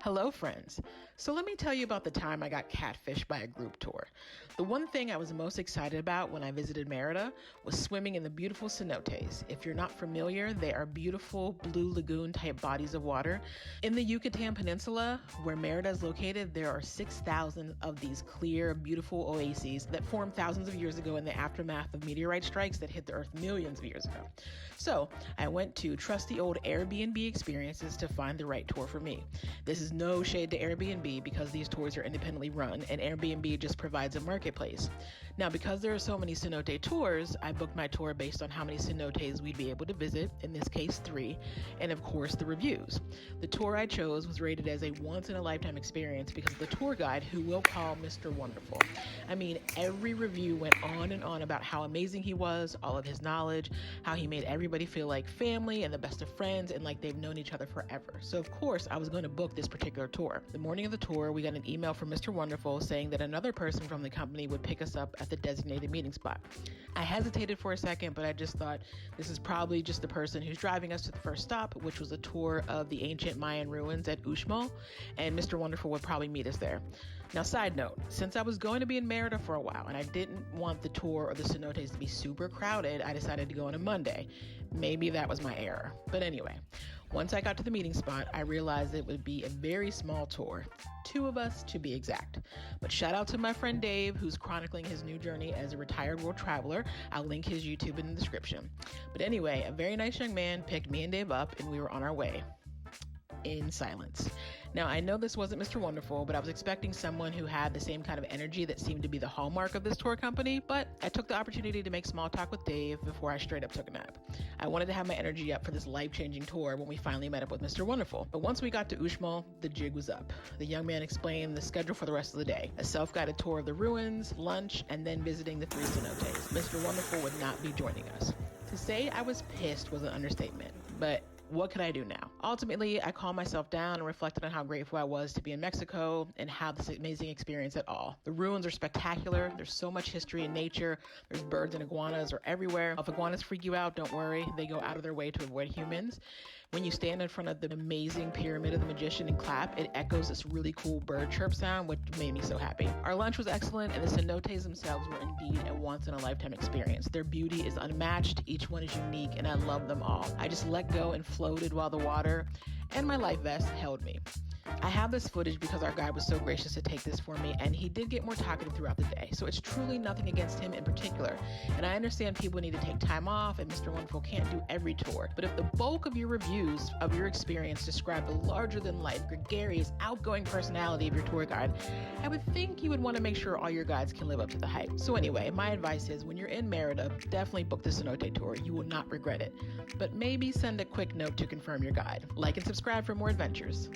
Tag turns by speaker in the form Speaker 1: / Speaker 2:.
Speaker 1: Hello, friends. So let me tell you about the time I got catfished by a group tour. The one thing I was most excited about when I visited Merida was swimming in the beautiful cenotes. If you're not familiar, they are beautiful blue lagoon type bodies of water. In the Yucatan Peninsula, where Merida is located, there are 6,000 of these clear, beautiful oases that formed thousands of years ago in the aftermath of meteorite strikes that hit the Earth millions of years ago. So I went to trusty old Airbnb experiences to find the right tour for me. This is no shade to Airbnb because these tours are independently run and Airbnb just provides a marketplace. Now, because there are so many cenote tours, I booked my tour based on how many cenotes we'd be able to visit, in this case 3, and of course the reviews. The tour I chose was rated as a once-in-a-lifetime experience because of the tour guide, who we'll call Mr. Wonderful. I mean, every review went on and on about how amazing he was, all of his knowledge, how he made everybody feel like family and the best of friends and like they've known each other forever. So of course I was going to book this particular tour. The morning of the tour, we got an email from Mr. Wonderful saying that another person from the company would pick us up at the designated meeting spot. I hesitated for a second, but I just thought this is probably just the person who's driving us to the first stop, which was a tour of the ancient Mayan ruins at Uxmal, and Mr. Wonderful would probably meet us there. Now, side note, since I was going to be in Merida for a while and I didn't want the tour or the cenotes to be super crowded, I decided to go on a Monday. Maybe that was my error. But anyway, once I got to the meeting spot, I realized it would be a very small tour. 2 of us to be exact. But shout out to my friend Dave, who's chronicling his new journey as a retired world traveler. I'll link his YouTube in the description. But anyway, a very nice young man picked me and Dave up and we were on our way. In silence. Now, I know this wasn't Mr. Wonderful, but I was expecting someone who had the same kind of energy that seemed to be the hallmark of this tour company, but I took the opportunity to make small talk with Dave before I straight up took a nap. I wanted to have my energy up for this life-changing tour when we finally met up with Mr. Wonderful. But once we got to Uxmal, the jig was up. The young man explained the schedule for the rest of the day: a self-guided tour of the ruins, lunch, and then visiting the 3 cenotes. Mr. Wonderful would not be joining us. To say I was pissed was an understatement, but what could I do now? Ultimately, I calmed myself down and reflected on how grateful I was to be in Mexico and have this amazing experience at all. The ruins are spectacular. There's so much history in nature. There's birds and iguanas are everywhere. If iguanas freak you out, don't worry. They go out of their way to avoid humans. When you stand in front of the amazing pyramid of the magician and clap, it echoes this really cool bird chirp sound, which made me so happy. Our lunch was excellent, and the cenotes themselves were indeed a once-in-a-lifetime experience. Their beauty is unmatched. Each one is unique, and I love them all. I just let go and floated while the water and my life vest held me. I have this footage because our guide was so gracious to take this for me, and he did get more talkative throughout the day, so it's truly nothing against him in particular. And I understand people need to take time off, and Mr. Wonderful can't do every tour, but if the bulk of your reviews of your experience describe the larger-than-life, gregarious, outgoing personality of your tour guide, I would think you would want to make sure all your guides can live up to the hype. So anyway, my advice is, when you're in Merida, definitely book the cenote tour. You will not regret it. But maybe send a quick note to confirm your guide. Like and subscribe for more adventures.